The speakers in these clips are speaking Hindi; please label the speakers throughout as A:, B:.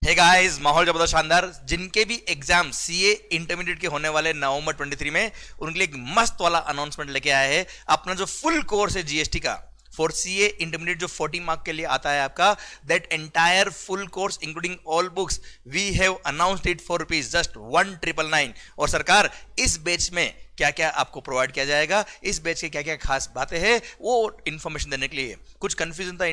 A: हे गाइस, माहौल जबरदस्त शानदार। जिनके भी एग्जाम सीए इंटरमीडिएट के होने वाले नवंबर 23 में, उनके लिए एक मस्त वाला अनाउंसमेंट लेके आया है। अपना जो फुल कोर्स है जीएसटी का फॉर सीए इंटरमीडिएट जो 40 मार्क के लिए आता है आपका, that entire full course including all books we have announced it for rupees just 1999। और सरकार, इस बैच में क्या क्या आपको प्रोवाइड किया जाएगा, इस बैच के क्या क्या खास बातें हैं, वो इन्फॉर्मेशन देने के लिए, कुछ कंफ्यूजन था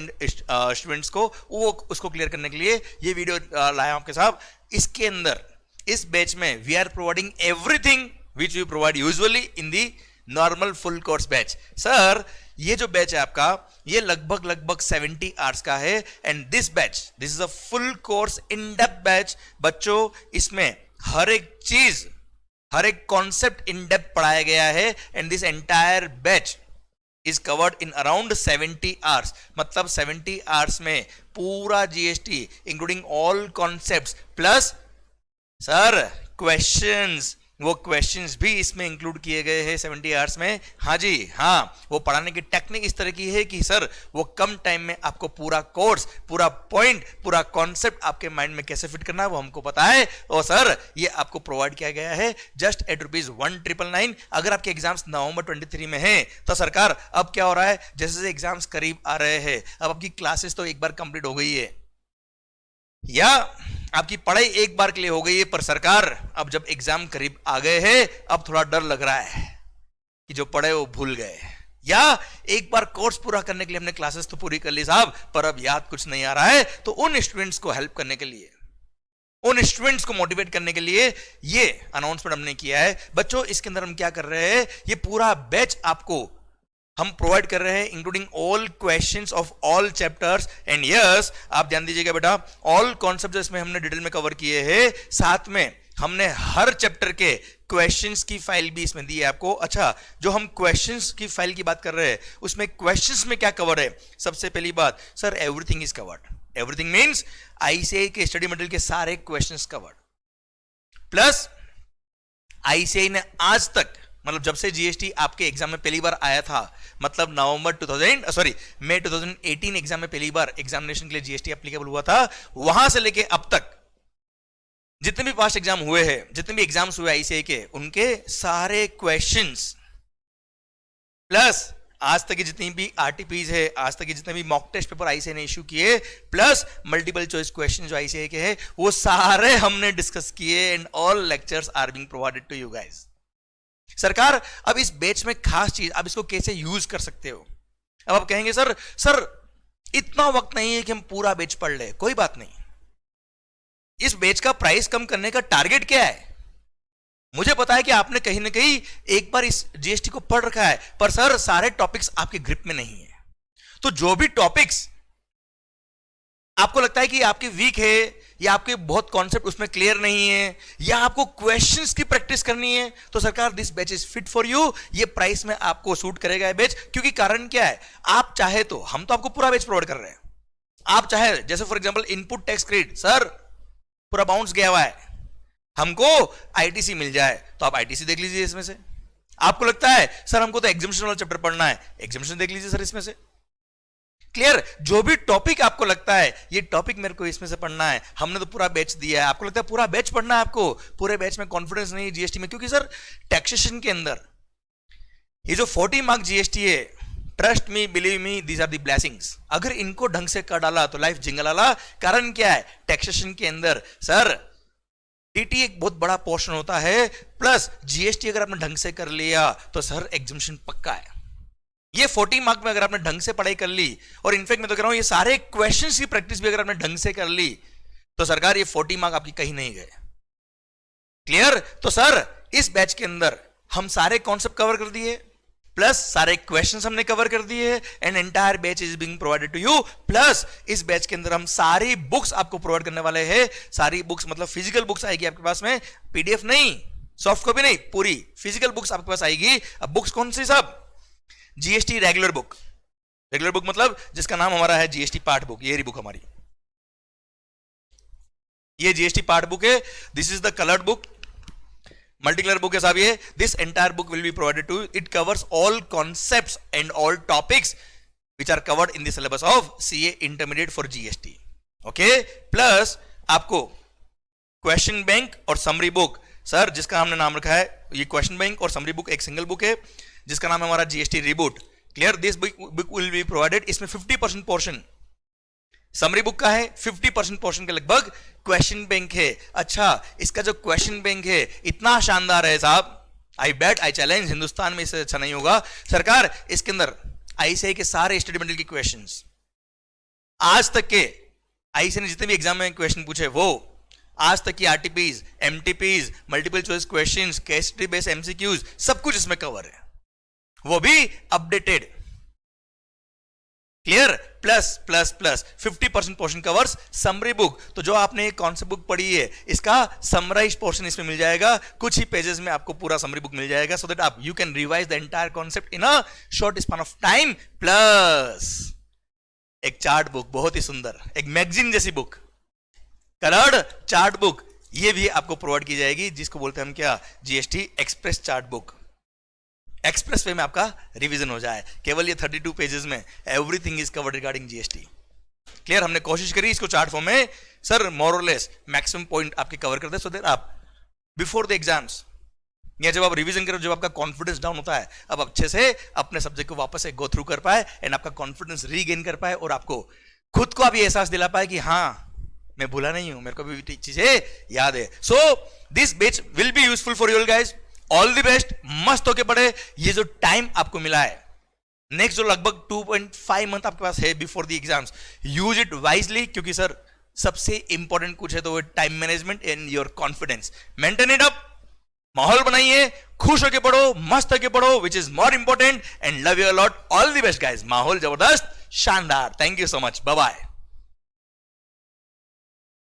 A: स्टूडेंट्स को, वो उसको क्लियर करने के लिए ये वीडियो लाया आपके साथ। इसके अंदर इस बैच में we are providing everything which we provide usually in the normal full course batch. Sir, ये जो बैच है आपका, ये लगभग 70 आवर्स का है। And this is a full course in depth batch. बच्चों, इसमें हर एक चीज, हर एक कॉन्सेप्ट इन डेप्थ पढ़ाया गया है। And this entire batch is covered in around 70 hours. मतलब 70 आवर्स में पूरा GST including all concepts plus sir questions, वो क्वेश्चंस भी इसमें इंक्लूड किए गए हैं 70 आवर्स में। हाँ जी, हाँ, वो पढ़ाने की टेक्निक इस तरह की है कि सर वो कम टाइम में आपको पूरा कोर्स, पूरा पॉइंट, पूरा कॉन्सेप्ट आपके माइंड में कैसे फिट करना है वो हमको पता है। और सर, ये आपको प्रोवाइड किया गया है जस्ट एट ₹1999। अगर आपके एग्जाम्स नवंबर 23 में हैं तो सरकार, अब क्या हो रहा है, जैसे जैसे एग्जाम्स करीब आ रहे हैं, अब आपकी क्लासेस तो एक बार कंप्लीट हो गई है या आपकी पढ़ाई एक बार के लिए हो गई है, पर सरकार अब जब एग्जाम करीब आ गए हैं, अब थोड़ा डर लग रहा है कि जो पढ़े वो भूल गए, या एक बार कोर्स पूरा करने के लिए हमने क्लासेस तो पूरी कर ली साहब, पर अब याद कुछ नहीं आ रहा है। तो उन स्टूडेंट्स को हेल्प करने के लिए, उन स्टूडेंट्स को मोटिवेट करने के लिए ये अनाउंसमेंट हमने किया है। बच्चों, इसके अंदर हम क्या कर रहे हैं, ये पूरा बैच आपको हम प्रोवाइड कर रहे हैं including all questions of all chapters. And yes, आप ध्यान दीजिएगा बेटा, ऑल कॉन्सेप्ट इसमें हमने डिटेल में कवर किए हैं। साथ में हमने हर चैप्टर के क्वेश्चंस की फाइल भी इसमें दी है आपको। अच्छा, जो हम क्वेश्चंस की फाइल की बात कर रहे हैं, उसमें क्वेश्चंस में क्या कवर है? सबसे पहली बात, sir, everything is covered. Everything means ICI के स्टडी मटेरियल के सारे क्वेश्चंस कवर्ड, प्लस आईसीआई ने आज तक, मतलब जब से जीएसटी आपके एग्जाम में पहली बार आया था, मतलब मई 2018 एग्जाम में पहली बार एग्जामिनेशन के लिए जीएसटी एप्लीकेबल हुआ था, वहां से लेके अब तक जितने भी पास्ट एग्जाम हुए हैं, जितने भी एग्जाम्स हुए आईसीआई के, उनके सारे क्वेश्चंस प्लस आज तक की जितनी भी आरटीपीज है, आज तक के जितने भी मॉक टेस्ट पेपर आईसीआई ने इश्यू किए, प्लस मल्टीपल चॉइस क्वेश्चन जो आईसीआई के हैं, वो सारे हमने डिस्कस किए। And all lectures are being provided to you guys. सरकार, अब इस बैच में खास चीज, आप इसको कैसे यूज कर सकते हो? अब आप कहेंगे सर इतना वक्त नहीं है कि हम पूरा बैच पढ़ ले। कोई बात नहीं, इस बैच का प्राइस कम करने का टारगेट क्या है? मुझे पता है कि आपने कहीं ना कहीं एक बार इस जीएसटी को पढ़ रखा है, पर सर सारे टॉपिक्स आपके ग्रिप में नहीं है। तो जो भी टॉपिक्स आपको लगता है कि आपके वीक है, या आपके बहुत कॉन्सेप्ट उसमें क्लियर नहीं है, या आपको क्वेश्चंस की प्रैक्टिस करनी है, तो सरकार, this batch is fit for you. ये प्राइस में आपको सूट करेगा ये बैच। क्योंकि कारण क्या है, आप चाहे तो, हम तो आपको पूरा बैच प्रोवाइड कर रहे हैं, आप चाहे, जैसे for example input tax credit, sir पूरा बाउंस गया हुआ है, हमको आईटीसी मिल जाए तो आप आईटीसी देख लीजिए इसमें से। आपको लगता है सर हमको तो एग्जामिनेशन वाला चैप्टर पढ़ना है, एग्जामिनेशन देख लीजिए सर इसमें से। क्लियर? जो भी टॉपिक आपको लगता है ये टॉपिक मेरे को इसमें से पढ़ना है, हमने तो पूरा बैच दिया है, आपको लगता है पूरा बैच पढ़ना है, आपको पूरे बैच में कॉन्फिडेंस नहीं है जीएसटी में, क्योंकि सर टैक्सेशन के अंदर ये जो 40 मार्क जीएसटी है, trust me, believe me, these are the blessings. अगर इनको ढंग से कर डाला तो लाइफ जिंगलाला। कारण क्या है, टैक्सेशन के अंदर सर टीटी एक बहुत बड़ा पोर्शन होता है, प्लस जीएसटी अगर आपने ढंग से कर लिया तो सर एग्जामिनेशन पक्का है। ये 40 मार्क में अगर आपने ढंग से पढ़ाई कर ली, और इनफैक्ट मैं तो कह रहा हूं ये सारे क्वेश्चंस की प्रैक्टिस भी अगर आपने ढंग से कर ली, तो सरकार ये 40 मार्क आपकी कहीं नहीं गए। क्लियर? तो सर इस बैच के अंदर हम सारे कॉन्सेप्ट कवर कर दिए, प्लस सारे क्वेश्चंस हमने कवर कर दिए। And entire batch is being provided to you. Plus इस बैच के अंदर हम सारी बुक्स आपको प्रोवाइड करने वाले हैं। सारी बुक्स मतलब फिजिकल बुक्स आएगी आपके पास में, पीडीएफ नहीं, सॉफ्ट कॉपी नहीं, पूरी फिजिकल बुक्स आपके पास आएगी। अब बुक्स कौन सी? सब GST regular book. Regular book मतलब जिसका नाम हमारा है जीएसटी पार्ट बुक, ये रही बुक हमारी, ये जीएसटी पार्ट बुक है। This is the coloured book, multi colour book है साहब ये। This entire book will be provided to, it covers all concepts and all topics which are covered in the syllabus of CA intermediate for GST. Okay, plus आपको क्वेश्चन बैंक और समरी बुक, सर जिसका हमने नाम रखा है, ये क्वेश्चन बैंक और समरी बुक एक सिंगल बुक है जिसका नाम है हमारा GST reboot. Clear, this book will be provided. इसमें 50% पोर्शन समरी बुक का है, 50% पोर्शन के लगभग क्वेश्चन बैंक है। अच्छा, इसका जो क्वेश्चन बैंक है इतना शानदार है साहब, आई बेट, आई चैलेंज, हिंदुस्तान में इससे अच्छा नहीं होगा सरकार। इसके अंदर आईसीआई के सारे स्टेटमेंटल के क्वेश्चंस, आज तक के आईसीआई ने जितने भी एग्जाम में क्वेश्चन पूछे वो, आज तक की RTPs, MTPs, multiple choice questions, case study based MCQs, सब कुछ इसमें कवर है, वो भी updated. Clear, plus plus plus 50% portion covers summary book. तो जो आपने कॉन्सेप्ट बुक पढ़ी है इसका समराइज पोर्शन इसमें मिल जाएगा, कुछ ही पेजेस में आपको पूरा समरी बुक मिल जाएगा, सो दैट आप you can revise the entire concept in a short span of time. Plus एक चार्ट बुक, बहुत ही सुंदर, एक मैगजीन जैसी बुक, कलर्ड चार्ट बुक, ये भी आपको प्रोवाइड की जाएगी, जिसको बोलते हैं हम क्या, GST express chart book. Express way में आपका रिवीजन हो जाए, केवल ये 32 पेजेस में everything is covered regarding GST. Clear, हमने कोशिश करी इसको चार्ट फॉर्म में सर मोर और लेस मैक्सिमम पॉइंट आपके कवर कर दे, सो दैट आप बिफोर द एग्जाम्स या जब आप रिवीजन करो, जब आपका कॉन्फिडेंस डाउन होता है, अब अच्छे से अपने सब्जेक्ट को वापस से गो थ्रू कर पाए एंड आपका कॉन्फिडेंस रीगेन कर पाए और आपको खुद को आप ये एहसास दिला पाए कि हाँ मैं भूला नहीं हूं, मेरे को भी चीजें याद है। So this batch will be useful for you guys. All the best, मस्त होके पढ़े। ये जो टाइम आपको मिला है नेक्स्ट जो लगभग 2.5 मंथ आपके पास है before the exams, use it wisely, क्योंकि सर सबसे इंपॉर्टेंट कुछ है तो वो time management and your confidence. Maintain it up, माहौल बनाइए, खुश होके पढ़ो, मस्त होके पढ़ो, which is more important, and love you a lot. All the best guys, माहौल जबरदस्त, शानदार। Thank you so much, bye bye.